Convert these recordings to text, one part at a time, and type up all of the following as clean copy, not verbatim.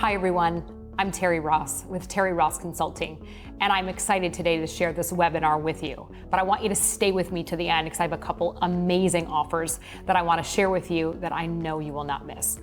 Hi everyone, I'm Terry Ross with Terry Ross Consulting, and I'm excited today to share this webinar with you. But I want you to stay with me to the end because I have a couple amazing offers that I want to share with you that I know you will not miss.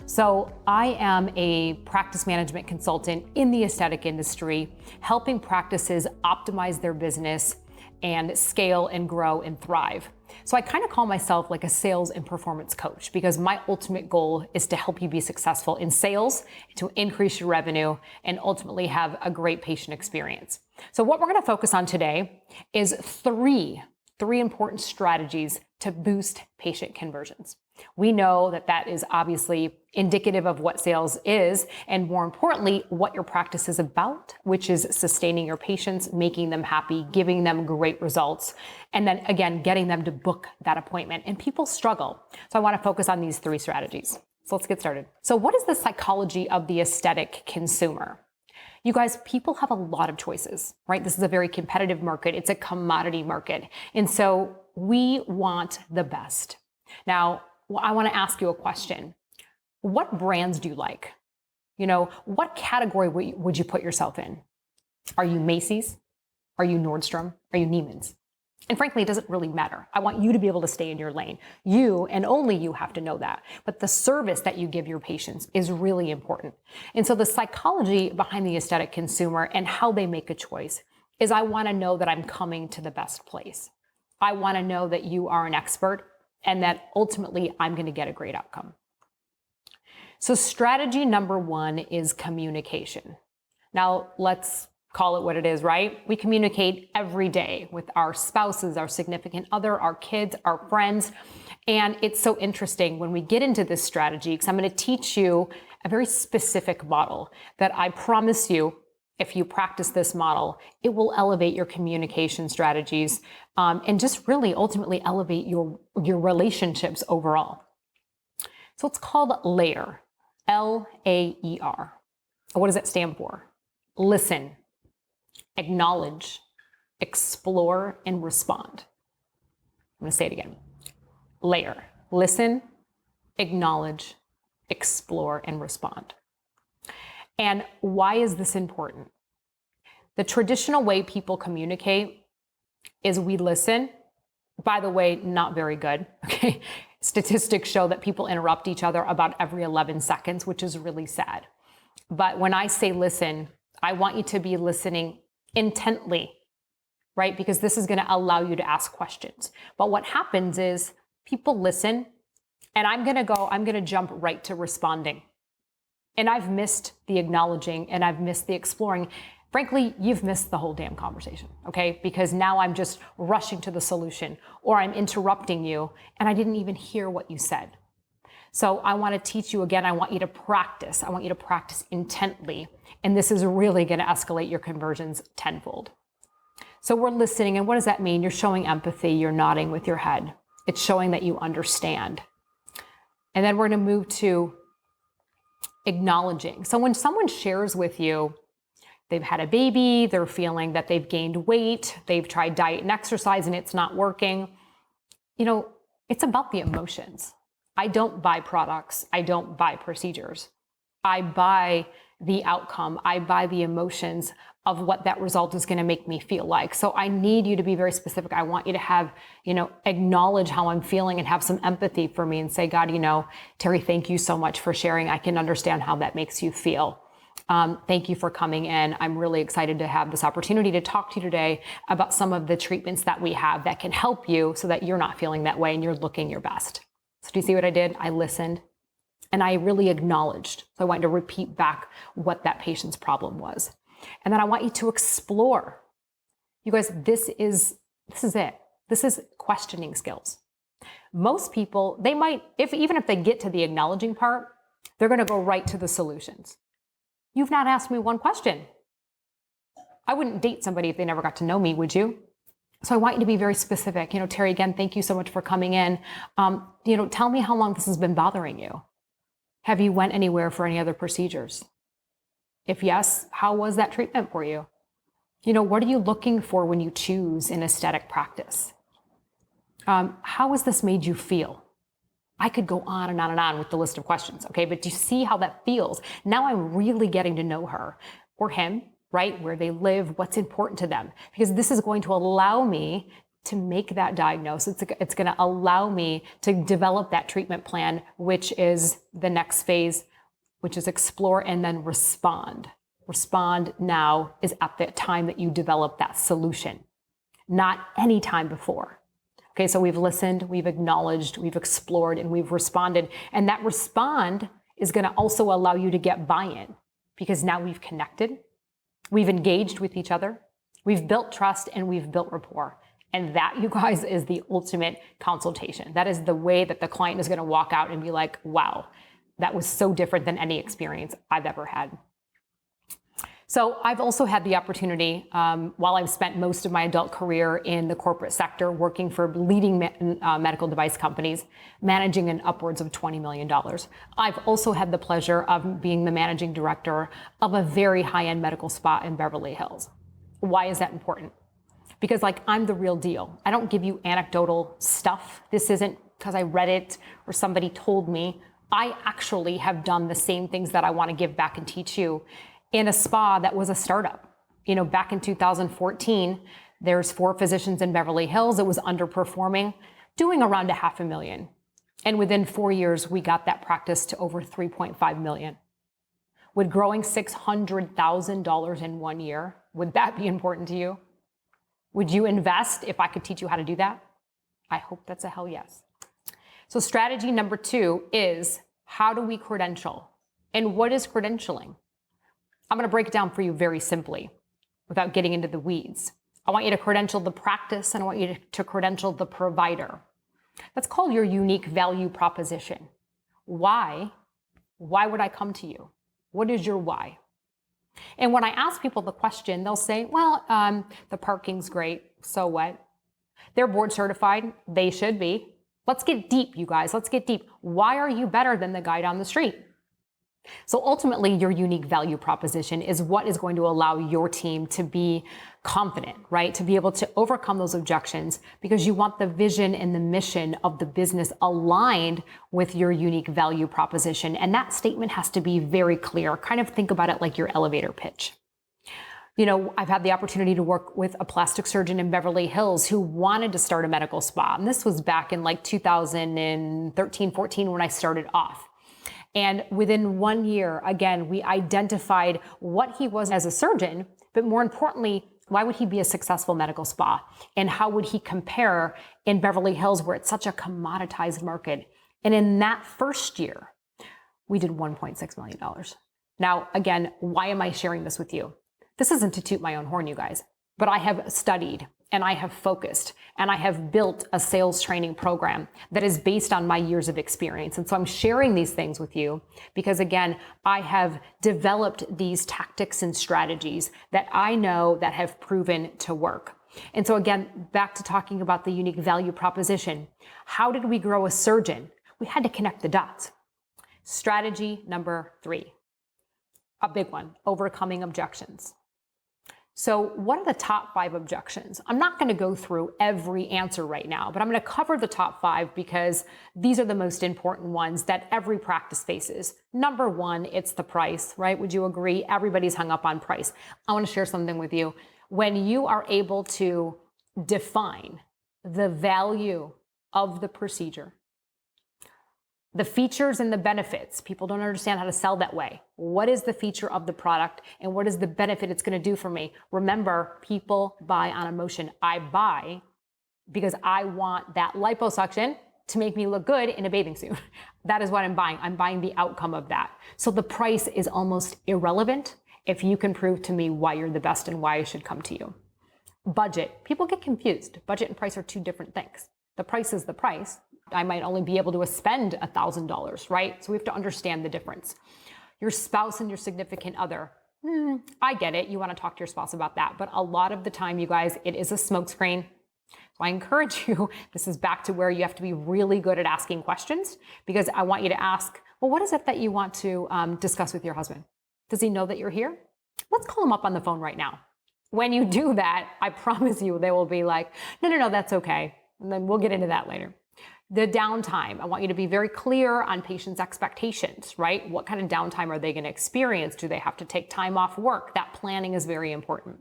So I am a practice management consultant in the aesthetic industry, helping practices optimize their business and scale and grow and thrive. So I kind of call myself like a sales and performance coach because my ultimate goal is to help you be successful in sales, to increase your revenue, and ultimately have a great patient experience. So what we're going to focus on today is three important strategies to boost patient conversions. We know that that is obviously indicative of what sales is, and more importantly, what your practice is about, which is sustaining your patients, making them happy, giving them great results, and then again, getting them to book that appointment. And people struggle. So I want to focus on these three strategies. So let's get started. So what is the psychology of the aesthetic consumer? You guys, people have a lot of choices, right? This is a very competitive market. It's a commodity market. And so we want the best. Now, I want to ask you a question. What brands do you like? What category would you put yourself in? Are you Macy's? Are you Nordstrom? Are you Neiman's? And frankly, it doesn't really matter. I want you to be able to stay in your lane. You and only you have to know that. But the service that you give your patients is really important. And so the psychology behind the aesthetic consumer and how they make a choice is I want to know that I'm coming to the best place. I want to know that you are an expert and that ultimately I'm going to get a great outcome. So strategy number one is communication. Now let's call it what it is, right? We communicate every day with our spouses, our significant other, our kids, our friends. And it's so interesting when we get into this strategy, because I'm going to teach you a very specific model that I promise you, if you practice this model, it will elevate your communication strategies and just really ultimately elevate your relationships overall. So it's called LAER, L-A-E-R. What does that stand for? Listen, acknowledge, explore, and respond. I'm going to say it again. LAER, listen, acknowledge, explore, and respond. And why is this important? The traditional way people communicate is we listen. By the way, not very good, okay? Statistics show that people interrupt each other about every 11 seconds, which is really sad. But when I say listen, I want you to be listening intently, right? Because this is going to allow you to ask questions. But what happens is people listen, and I'm going to jump right to responding. And I've missed the acknowledging and I've missed the exploring. Frankly, you've missed the whole damn conversation, okay? Because now I'm just rushing to the solution or I'm interrupting you and I didn't even hear what you said. So I want to teach you again. I want you to practice. I want you to practice intently. And this is really going to escalate your conversions tenfold. So we're listening. And what does that mean? You're showing empathy. You're nodding with your head. It's showing that you understand. And then we're going to move to acknowledging. So when someone shares with you, they've had a baby, they're feeling that they've gained weight, they've tried diet and exercise and it's not working, it's about the emotions. I don't buy products. I don't buy procedures. I buy the outcome. I buy the emotions of what that result is going to make me feel like. So I need you to be very specific. I want you to have, acknowledge how I'm feeling and have some empathy for me and say, God, Terry, thank you so much for sharing. I can understand how that makes you feel. Thank you for coming in. I'm really excited to have this opportunity to talk to you today about some of the treatments that we have that can help you so that you're not feeling that way and you're looking your best. So do you see what I did? I listened and I really acknowledged. So I wanted to repeat back what that patient's problem was. And then I want you to explore. You guys, this is it. This is questioning skills. Most people, they might, even if they get to the acknowledging part, they're going to go right to the solutions. You've not asked me one question. I wouldn't date somebody if they never got to know me, would you? So I want you to be very specific. Terry, again, thank you so much for coming in. Tell me how long this has been bothering you. Have you went anywhere for any other procedures? If yes, how was that treatment for you? What are you looking for when you choose an aesthetic practice? How has this made you feel? I could go on and on and on with the list of questions, okay? But do you see how that feels? Now I'm really getting to know her or him, right? Where they live, what's important to them. Because this is going to allow me to make that diagnosis. It's going to allow me to develop that treatment plan, which is the next phase, which is explore and then respond. Respond now is at the time that you develop that solution, not any time before. Okay, so we've listened, we've acknowledged, we've explored, and we've responded. And that respond is going to also allow you to get buy-in, because now we've connected, we've engaged with each other, we've built trust, and we've built rapport. And that, you guys, is the ultimate consultation. That is the way that the client is going to walk out and be like, wow, that was so different than any experience I've ever had. So I've also had the opportunity, while I've spent most of my adult career in the corporate sector, working for leading medical device companies, managing an upwards of $20 million. I've also had the pleasure of being the managing director of a very high-end medical spa in Beverly Hills. Why is that important? Because I'm the real deal. I don't give you anecdotal stuff. This isn't because I read it or somebody told me. I actually have done the same things that I want to give back and teach you in a spa that was a startup. Back in 2014, there's 4 physicians in Beverly Hills. It was underperforming, doing around $500,000. And within 4 years, we got that practice to over $3.5 million. Would growing $600,000 in 1 year, would that be important to you? Would you invest if I could teach you how to do that? I hope that's a hell yes. So strategy number 2 is, how do we credential? And what is credentialing? I'm going to break it down for you very simply without getting into the weeds. I want you to credential the practice, and I want you to credential the provider. That's called your unique value proposition. Why? Why would I come to you? What is your why? And when I ask people the question, they'll say, well, the parking's great, so what? They're board certified, they should be. Let's get deep, you guys, let's get deep. Why are you better than the guy down the street? So ultimately, your unique value proposition is what is going to allow your team to be confident, right? To be able to overcome those objections, because you want the vision and the mission of the business aligned with your unique value proposition. And that statement has to be very clear. Kind of think about it like your elevator pitch. I've had the opportunity to work with a plastic surgeon in Beverly Hills who wanted to start a medical spa. And this was back in 2013, 14 when I started off. And within 1 year, again, we identified what he was as a surgeon, but more importantly, why would he be a successful medical spa? And how would he compare in Beverly Hills, where it's such a commoditized market? And in that first year, we did $1.6 million. Now, again, why am I sharing this with you? This isn't to toot my own horn, you guys, but I have studied and I have focused and I have built a sales training program that is based on my years of experience. And so I'm sharing these things with you because, again, I have developed these tactics and strategies that I know that have proven to work. And so again, back to talking about the unique value proposition. How did we grow a surgeon? We had to connect the dots. Strategy number 3, a big one, overcoming objections. So what are the top 5 objections? I'm not going to go through every answer right now, but I'm going to cover the top 5 because these are the most important ones that every practice faces. Number 1, it's the price, right? Would you agree? Everybody's hung up on price. I want to share something with you. When you are able to define the value of the procedure, the features and the benefits, people don't understand how to sell that way. What is the feature of the product and what is the benefit it's going to do for me? Remember, people buy on emotion. I buy because I want that liposuction to make me look good in a bathing suit. That is what I'm buying. I'm buying the outcome of that. So the price is almost irrelevant if you can prove to me why you're the best and why I should come to you. Budget. People get confused. Budget and price are 2 different things. The price is the price. I might only be able to spend $1,000, right? So we have to understand the difference. Your spouse and your significant other. I get it. You want to talk to your spouse about that. But a lot of the time, you guys, it is a smokescreen. So I encourage you, this is back to where you have to be really good at asking questions, because I want you to ask, well, what is it that you want to discuss with your husband? Does he know that you're here? Let's call him up on the phone right now. When you do that, I promise you, they will be like, no, that's okay. And then we'll get into that later. The downtime, I want you to be very clear on patients' expectations, right? What kind of downtime are they going to experience? Do they have to take time off work? That planning is very important.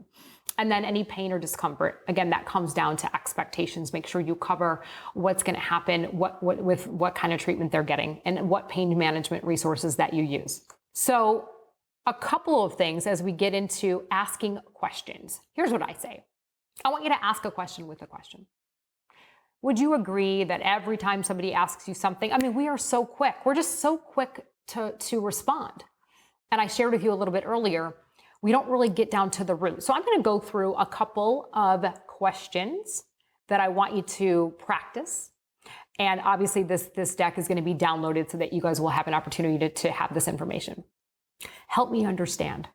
And then any pain or discomfort, again, that comes down to expectations. Make sure you cover what's going to happen, with what kind of treatment they're getting, and what pain management resources that you use. So a couple of things as we get into asking questions. Here's what I say. I want you to ask a question with a question. Would you agree that every time somebody asks you something, I mean, we are so quick. We're just so quick to respond. And I shared with you a little bit earlier, we don't really get down to the root. So I'm going to go through a couple of questions that I want you to practice. And obviously this deck is going to be downloaded so that you guys will have an opportunity to have this information. Help me understand.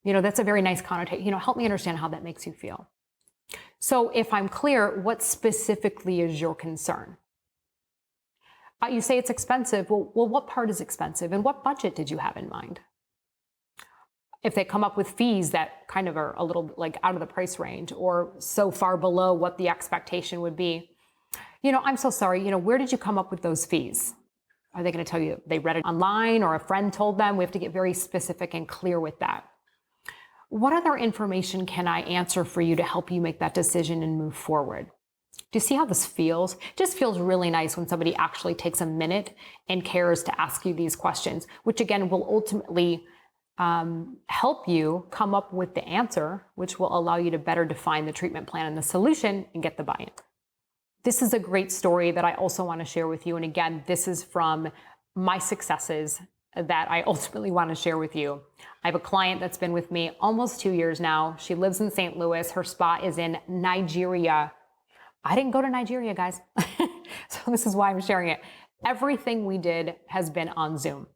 That's a very nice connotation. Help me understand how that makes you feel. So if I'm clear, what specifically is your concern? You say it's expensive. Well, what part is expensive, and what budget did you have in mind? If they come up with fees that kind of are a little like out of the price range or so far below what the expectation would be, I'm so sorry, where did you come up with those fees? Are they going to tell you they read it online or a friend told them? We have to get very specific and clear with that. What other information can I answer for you to help you make that decision and move forward? Do you see how this feels? It just feels really nice when somebody actually takes a minute and cares to ask you these questions, which again will ultimately help you come up with the answer, which will allow you to better define the treatment plan and the solution and get the buy-in. This is a great story that I also want to share with you. And again, this is from my successes that I ultimately want to share with you. I have a client that's been with me almost 2 years now. She lives in St. Louis. Her spa is in Nigeria. I didn't go to Nigeria, guys. So this is why I'm sharing it. Everything we did has been on Zoom.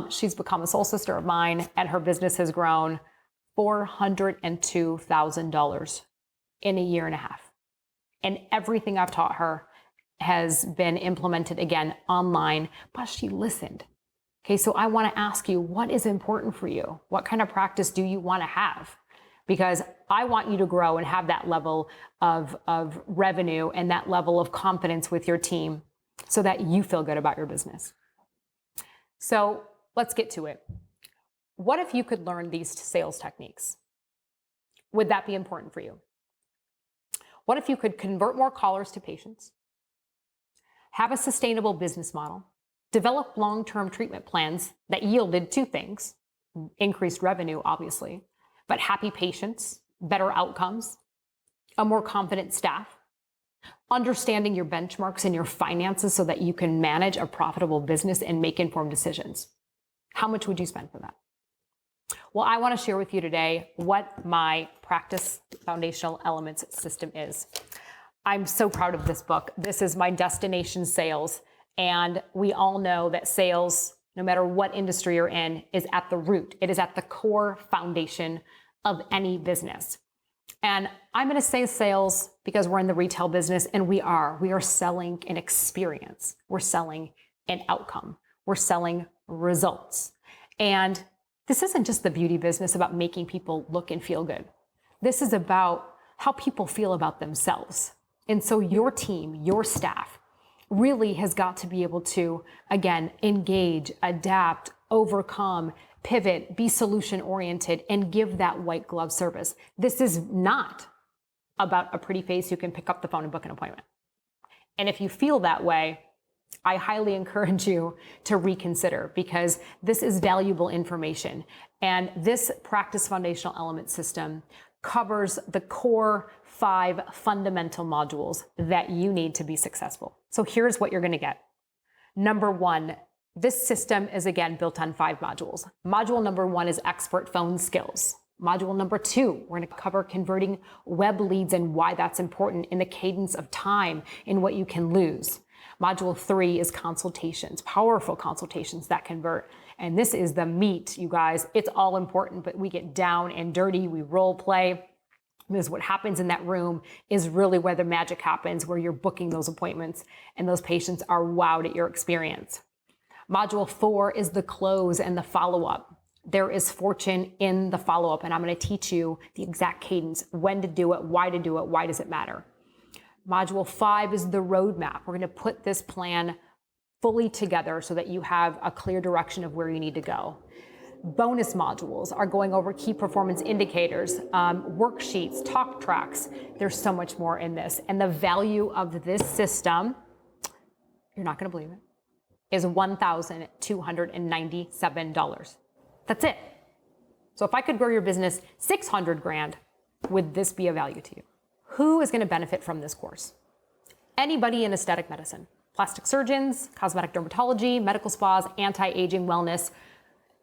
She's become a soul sister of mine, and her business has grown $402,000 in a year and a half. And everything I've taught her has been implemented again online, but she listened. Okay, so I want to ask you, what is important for you? What kind of practice do you want to have? Because I want you to grow and have that level of revenue and that level of confidence with your team so that you feel good about your business. So let's get to it. What if you could learn these sales techniques? Would that be important for you? What if you could convert more callers to patients, have a sustainable business model, develop long-term treatment plans that yielded two things, increased revenue, obviously, but happy patients, better outcomes, a more confident staff, understanding your benchmarks and your finances so that you can manage a profitable business and make informed decisions? How much would you spend for that? Well, I want to share with you today what my Practice Foundational Elements system is. I'm so proud of this book. This is my destination sales. And we all know that sales, no matter what industry you're in, is at the root. It is at the core foundation of any business. And I'm going to say sales because we're in the retail business, and we are selling an experience. We're selling an outcome. We're selling results. And this isn't just the beauty business about making people look and feel good. This is about how people feel about themselves. And so your team, your staff, really has got to be able to, again, engage, adapt, overcome, pivot, be solution-oriented, and give that white glove service. This is not about a pretty face who can pick up the phone and book an appointment. And if you feel that way, I highly encourage you to reconsider, because this is valuable information. And this Practice Foundational Element system covers the core 5 fundamental modules that you need to be successful. So here's what you're going to get. Number 1, this system is again built on 5 modules. Module number 1 is expert phone skills. Module number 2, we're going to cover converting web leads and why that's important in the cadence of time and what you can lose. Module 3 is consultations, powerful consultations that convert. And this is the meat, you guys. It's all important, but we get down and dirty. We role play. Because what happens in that room is really where the magic happens, where you're booking those appointments and those patients are wowed at your experience. Module 4 is the close and the follow-up. There is fortune in the follow-up, and I'm going to teach you the exact cadence, when to do it, why does it matter. Module 5 is the roadmap. We're going to put this plan fully together so that you have a clear direction of where you need to go. Bonus modules are going over key performance indicators, worksheets, talk tracks. There's so much more in this. And the value of this system, you're not going to believe it, is $1,297. That's it. So if I could grow your business 600 grand, would this be a value to you? Who is going to benefit from this course? Anybody in aesthetic medicine, plastic surgeons, cosmetic dermatology, medical spas, anti-aging wellness,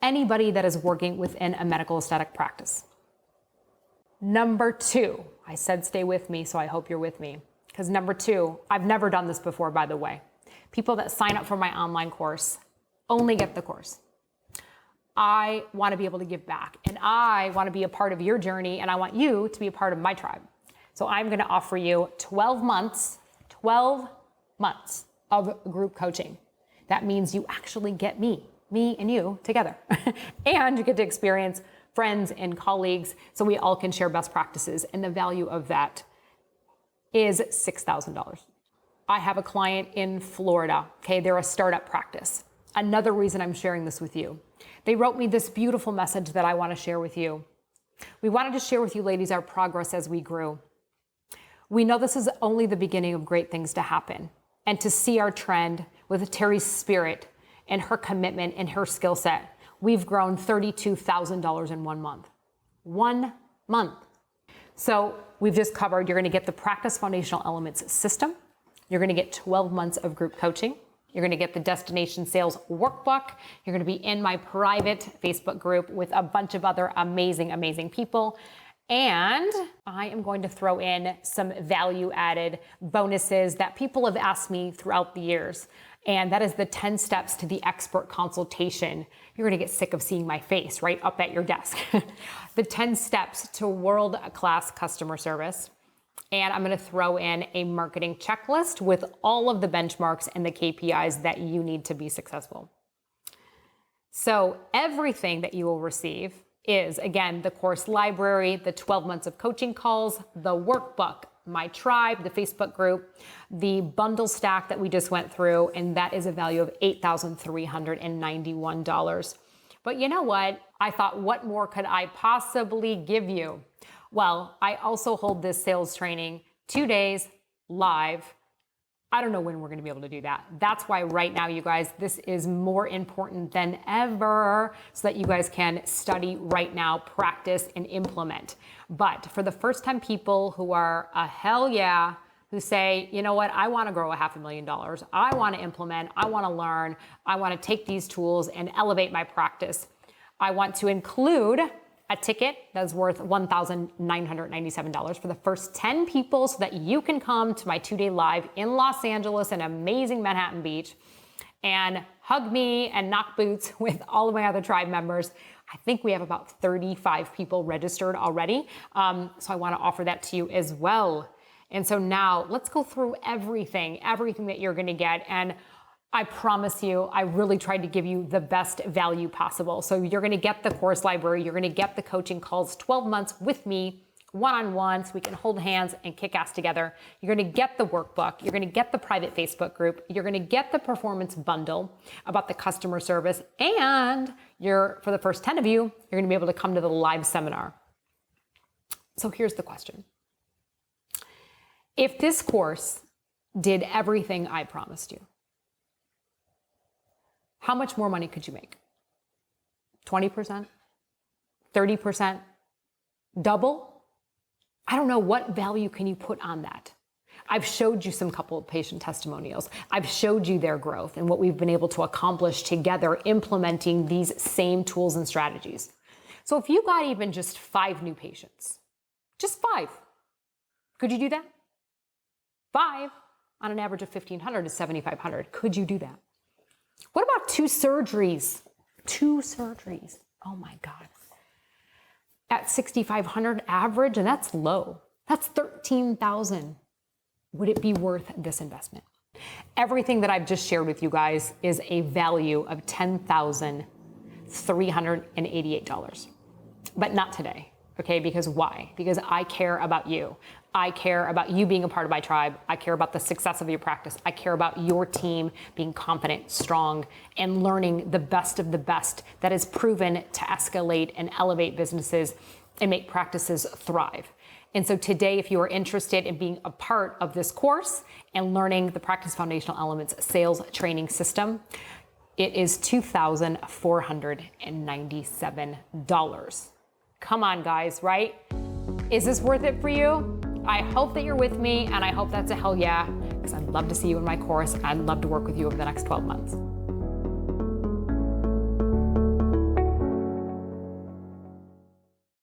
anybody that is working within a medical aesthetic practice. Number 2, I said stay with me, so I hope you're with me. Because number 2, I've never done this before, by the way. People that sign up for my online course only get the course. I want to be able to give back, and I want to be a part of your journey, and I want you to be a part of my tribe. So I'm going to offer you 12 months of group coaching. That means you actually get me and you together. And you get to experience friends and colleagues so we all can share best practices. And the value of that is $6,000. I have a client in Florida. Okay, they're a startup practice. Another reason I'm sharing this with you. They wrote me this beautiful message that I want to share with you. We wanted to share with you, ladies, our progress as we grew. We know this is only the beginning of great things to happen. And to see our trend with Terry's spirit and her commitment and her skill set, we've grown $32,000 in 1 month. 1 month. So we've just covered, you're going to get the Practice Foundational Elements system. You're going to get 12 months of group coaching. You're going to get the Destination Sales Workbook. You're going to be in my private Facebook group with a bunch of other amazing, amazing people. And I am going to throw in some value-added bonuses that people have asked me throughout the years. And that is the 10 steps to the expert consultation. You're going to get sick of seeing my face right up at your desk. The 10 steps to world-class customer service. And I'm going to throw in a marketing checklist with all of the benchmarks and the KPIs that you need to be successful. So everything that you will receive is, again, the course library, the 12 months of coaching calls, the workbook, my tribe, the Facebook group, the bundle stack that we just went through, and that is a value of $8,391. But you know what? I thought, what more could I possibly give you? Well, I also hold this sales training 2 days live. I don't know when we're going to be able to do that. That's why right now, you guys, this is more important than ever so that you guys can study right now, practice, and implement. But for the first time people who are a hell yeah, who say, you know what, I want to grow $500,000. I want to implement, I want to learn, I want to take these tools and elevate my practice. I want to include a ticket that's worth $1,997 for the first 10 people so that you can come to my 2-day live in Los Angeles and amazing Manhattan Beach and hug me and knock boots with all of my other tribe members. I think we have about 35 people registered already. So I want to offer that to you as well. And so now let's go through everything that you're going to get. And I promise you, I really tried to give you the best value possible. So you're going to get the course library. You're going to get the coaching calls, 12 months with me, one-on-one, so we can hold hands and kick ass together. You're going to get the workbook. You're going to get the private Facebook group. You're going to get the performance bundle about the customer service. And for the first 10 of you, you're going to be able to come to the live seminar. So here's the question. If this course did everything I promised you, how much more money could you make? 20%? 30%? Double? I don't know, what value can you put on that? I've showed you some couple of patient testimonials. I've showed you their growth and what we've been able to accomplish together implementing these same tools and strategies. So if you got even just 5 new patients, just 5, could you do that? 5 on an average of 1,500 to 7,500. Could you do that? What about 2 surgeries? 2 surgeries. Oh my God. At 6,500 average, and that's low. That's 13,000. Would it be worth this investment? Everything that I've just shared with you guys is a value of $10,388. But not today. Okay, because why? Because I care about you. I care about you being a part of my tribe. I care about the success of your practice. I care about your team being confident, strong, and learning the best of the best that is proven to escalate and elevate businesses and make practices thrive. And so today, if you are interested in being a part of this course and learning the Practice Foundational Elements sales training system, it is $2,497. Come on, guys, right? Is this worth it for you? I hope that you're with me, and I hope that's a hell yeah, because I'd love to see you in my course. I'd love to work with you over the next 12 months.